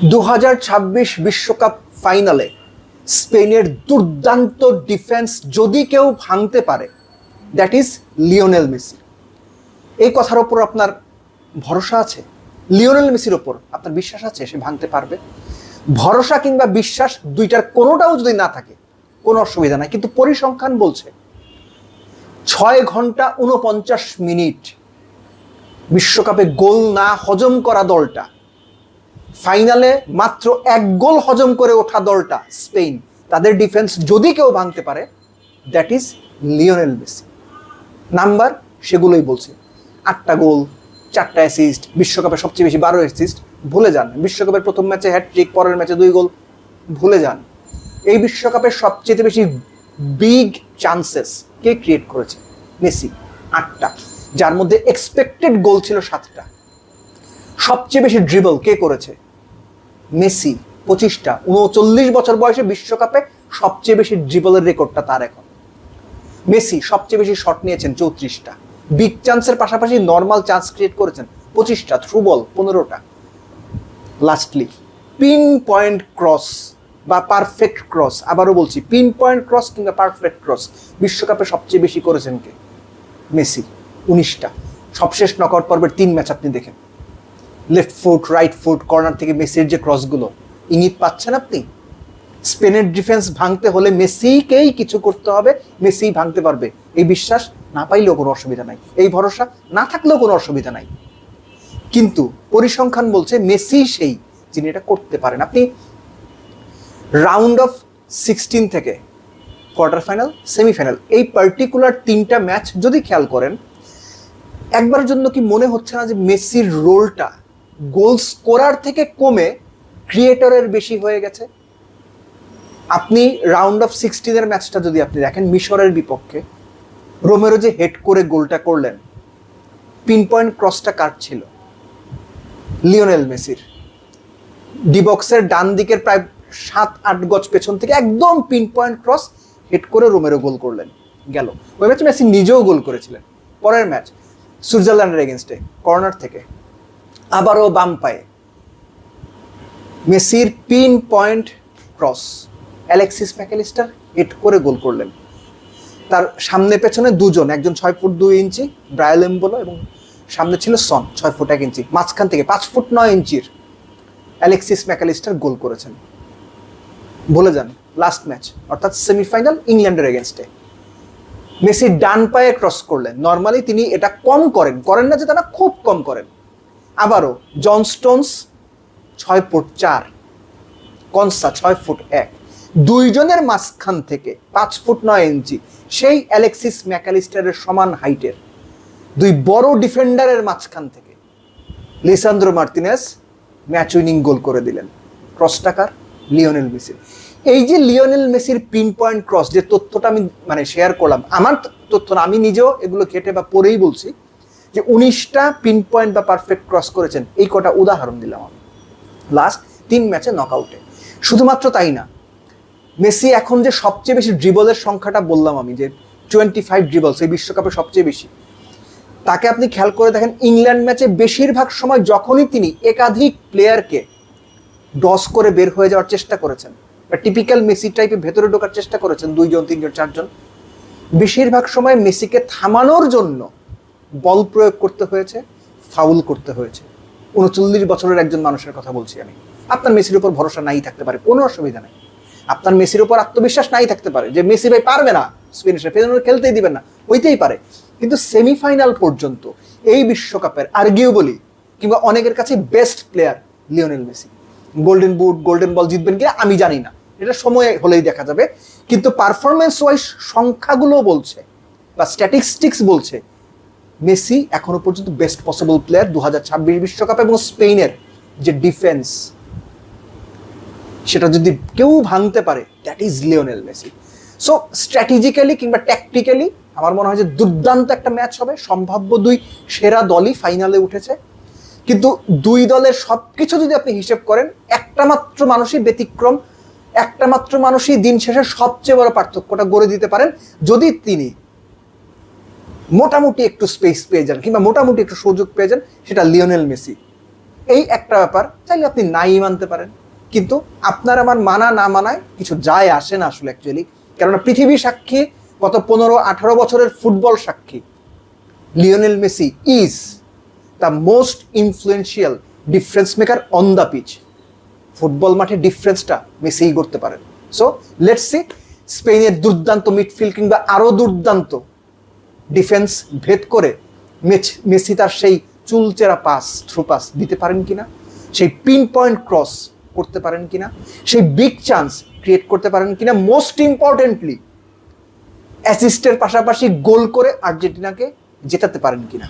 2026 বিশ্বকাপ ফাইনালে স্পেনের দুর্দান্ত ডিফেন্স যদি কেউ ভাঙতে পারে, দ্যাট ইজ লিওনেল মেসি। এই কথার ওপর আপনার ভরসা আছে? লিওনেল মেসির ওপর আপনার বিশ্বাস আছে সে ভাঙতে পারবে? ভরসা কিংবা বিশ্বাস দুইটার কোনোটাও যদি না থাকে কোনো অসুবিধা নাই, কিন্তু পরিসংখ্যান বলছে 6 ঘন্টা 49 মিনিট বিশ্বকাপে গোল না হজম করা দলটা, ফাইনালে মাত্র 1 গোল হজম করে ওঠা দলটা স্পেন, তাদের ডিফেন্স যদি কেউ ভাঙতে পারে, that is Lionel Messi. Number সেগুলোই বলছে, 8টা গোল, 4টা অ্যাসিস্ট, বিশ্বকাপে সবচেয়ে বেশি 12 অ্যাসিস্ট, ভুলে যান। বিশ্বকাপের প্রথম ম্যাচে হ্যাটট্রিক, পরের ম্যাচে 2 গোল, ভুলে যান। এই বিশ্বকাপের সবচেয়ে বেশি বিগ চান্সেস কে ক্রিয়েট করেছে? মেসি, 8টা, যার মধ্যে এক্সপেক্টেড গোল ছিল 7টা। সবচেয়ে বেশি ড্রিবল কে করেছে? মেসি, 25টা। 39 বছর বয়সে বিশ্বকাপে সবচেয়ে বেশি ড্রিবলের রেকর্ডটা তার এখন। মেসি সবচেয়ে বেশি শট নিয়েছেন 34টা। বিগ চান্সের পাশাপাশি নর্মাল চান্স ক্রিয়েট করেছেন 25টা, থ্রু বল 15টা। লাস্টলি পিন পয়েন্ট ক্রস বা পারফেক্ট ক্রস, আবারও বলছি পিন পয়েন্ট ক্রস কিংবা পারফেক্ট ক্রস বিশ্বকাপে সবচেয়ে বেশি করেছেন কে? মেসি, 19টা। সবশেষ নকআউট পর্বের 3 ম্যাচ আপনি দেখেন, left foot, right foot, corner থেকে মেসির যে ক্রসগুলো, ইঙ্গিত পাচ্ছেন আপনি? স্পেনের ডিফেন্স ভাঙতে হলে মেসিকেই কিছু করতে হবে, মেসি ভাঙতে পারবে। এই বিশ্বাস না পাইলেও কোনো অসুবিধা নাই, এই ভরসা না থাকলেও কোনো অসুবিধা নাই, কিন্তু পরিসংখ্যান বলছে মেসি সেই যিনি এটা করতে পারেন। আপনি রাউন্ড অফ 16 থেকে কোয়ার্টার ফাইনাল, সেমিফাইনাল, এই পার্টিকুলার 3টা ম্যাচ যদি খেয়াল করেন, একবারের জন্য কি মনে হচ্ছে না যে মেসির রোলটা গোল স্কোরার থেকে কমে ক্রিয়েটরের বেশি হয়ে গেছে? আপনি রাউন্ড অফ 16 ম্যাচটা যদি আপনি দেখেন, মিশরের বিপক্ষে রোমেরো যে হেড করে গোলটা করলেন, পিন পয়েন্ট ক্রসটা কার ছিল? লিওনেল মেসির। ডিবক্সের ডান দিকের প্রায় 7-8 গজ পেছন থেকে একদম পিন পয়েন্ট ক্রস হেড করে রোমেরো গোল করলেন, গেল। ওই ম্যাচে মেসি নিজেও গোল করেছিলেন। পরের ম্যাচ সুইজারল্যান্ডের এগেনস্টে কর্নার থেকে আবারও বাম পায়ে মেসির pin point cross, Alexis Mac Allister head করে গোল করলেন। তার সামনে পেছনে দুজন, একজন 6 ফুট 2 ইঞ্চি ব্রায়ান এমবোলো, এবং সামনে ছিল সন 6 ফুট 1 ইঞ্চি, মাঝখান থেকে 5 ফুট 9 ইঞ্চির অ্যালেক্সিস ম্যাকঅ্যালিস্টার গোল করেছেন। বলে যান লাস্ট ম্যাচ অর্থাৎ সেমিফাইনাল ইংল্যান্ডের এগেনস্টে মেসি ডান পায়ে ক্রস করলেন। নর্মালি তিনি এটা কম করেন না যে তারা খুব কম করেন। আবারও জন স্টোনস 6 ফুট 4, কনসা 6 ফুট 1, দুইজনের মাঝখান থেকে 5 ফুট 9 ইঞ্চি সেই অ্যালেক্সিস ম্যাকঅ্যালিস্টারের সমান হাইটের দুই বড় ডিফেন্ডারের মাঝখান থেকে লিসান্দ্রো মার্তিনেজ ম্যাচ উইনিং গোল করে দিলেন। ক্রস টাকার লিওনেল মেসির। এই যে লিওনেল মেসির পিন পয়েন্ট ক্রস, যে তথ্যটা আমি শেয়ার করলাম, আমার তথ্য না, আমি নিজেও এগুলো ঘেটে বা পড়েই বলছি যে 19টা পিন পয়েন্ট বা পারফেক্ট ক্রস করেছেন। এই কটা উদাহরণ দিলাম আমি লাস্ট 3 ম্যাচে নকআউটে। শুধুমাত্র তাই না, মেসি এখন যে সবচেয়ে বেশি ড্রিবলের সংখ্যাটা বললাম আমি, যে 25 ড্রিবলস এই বিশ্বকাপে সবচেয়ে বেশি, তাকে আপনি খেয়াল করে দেখেন ইংল্যান্ড ম্যাচে বেশিরভাগ সময় যখনই তিনি একাধিক প্লেয়ারকে ডস করে বের হয়ে যাওয়ার চেষ্টা করেছেন বা টিপিক্যাল মেসি টাইপে ভেতরে ঢোকার চেষ্টা করেছেন, 2 জন 3 জন 4 জন, বেশিরভাগ সময় মেসিকে থামানোর জন্য বল প্রয়োগ করতে হয়েছে, ফাউল করতে হয়েছে। 39 বছরের একজন মানুষের কথা বলছি আমি। আপনার মেসির উপর ভরসা নাই থাকতে পারে, কোনো অসুবিধা নেই। আপনার মেসির উপর আত্মবিশ্বাস নাই থাকতে পারে যে মেসি ভাই পারবে না, স্পেনের সাথে খেলতেই দিবেন না, হইতেই পারে। কিন্তু সেমিফাইনাল পর্যন্ত এই বিশ্বকাপের আর্গিউবলি কিংবা অনেকের কাছে best player Lionel Messi. Golden boot, golden ball জিতবেন কিনা আমি জানি না, এটা সময় হলেই দেখা যাবে, কিন্তু পারফরমেন্স ওয়াইজ সংখ্যাগুলো বলছে বা স্ট্যাটিস্টিক্স বলছে মেসি এখনো পর্যন্ত বেস্ট পসিবল প্লেয়ার 2026 বিশ্বকাপ। এবং স্পেনের যে ডিফেন্স, সেটা যদি কেউ ভাঙতে পারে, that is Lionel Messi. So strategically কিংবা ট্যাকটিক্যালি আমার মনে হয় যে দুর্দান্ত একটা ম্যাচ হবে। সম্ভাব্য 2 সেরা দলই ফাইনালে উঠেছে, কিন্তু 2 দলের সবকিছু যদি আপনি হিসেব করেন, একটা মাত্র মানুষই ব্যতিক্রম, একটা মাত্র মানুষই দিন শেষে সবচেয়ে বড় পার্থক্যটা গড়ে দিতে পারেন, যদি তিনি মোটামুটি একটু স্পেস পেয়ে যান কিংবা মোটামুটি একটু সুযোগ পেয়ে যান, সেটা লিওনেল মেসি। এই একটা ব্যাপার, চাইলে আপনি নাই মানতে পারেন, কিন্তু আপনার আমার মানা না মানায় কিছু যায় আসে না আসলে অ্যাকচুয়ালি। কেননা পৃথিবী সাক্ষী, গত 15-18 বছরের ফুটবল সাক্ষী, Lionel Messi is the most influential difference maker on the pitch. Football মাঠে ডিফারেন্সটা মেসিই করতে পারেন। সো লেটস সি স্পেনের দুর্দান্ত মিডফিল্ড কিংবা আরও দুর্দান্ত ডিফেন্স ভেদ করে মেসি তার সেই চুলচেরা পাস, থ্রু পাস দিতে পারেন কিনা, সেই পিন পয়েন্ট ক্রস করতে পারেন কিনা, সেই বিগ চান্স ক্রিয়েট করতে পারেন কিনা, মোস্ট ইম্পর্টেন্টলি অ্যাসিস্টের পাশাপাশি গোল করে আর্জেন্টিনাকে জেতাতে পারেন কিনা।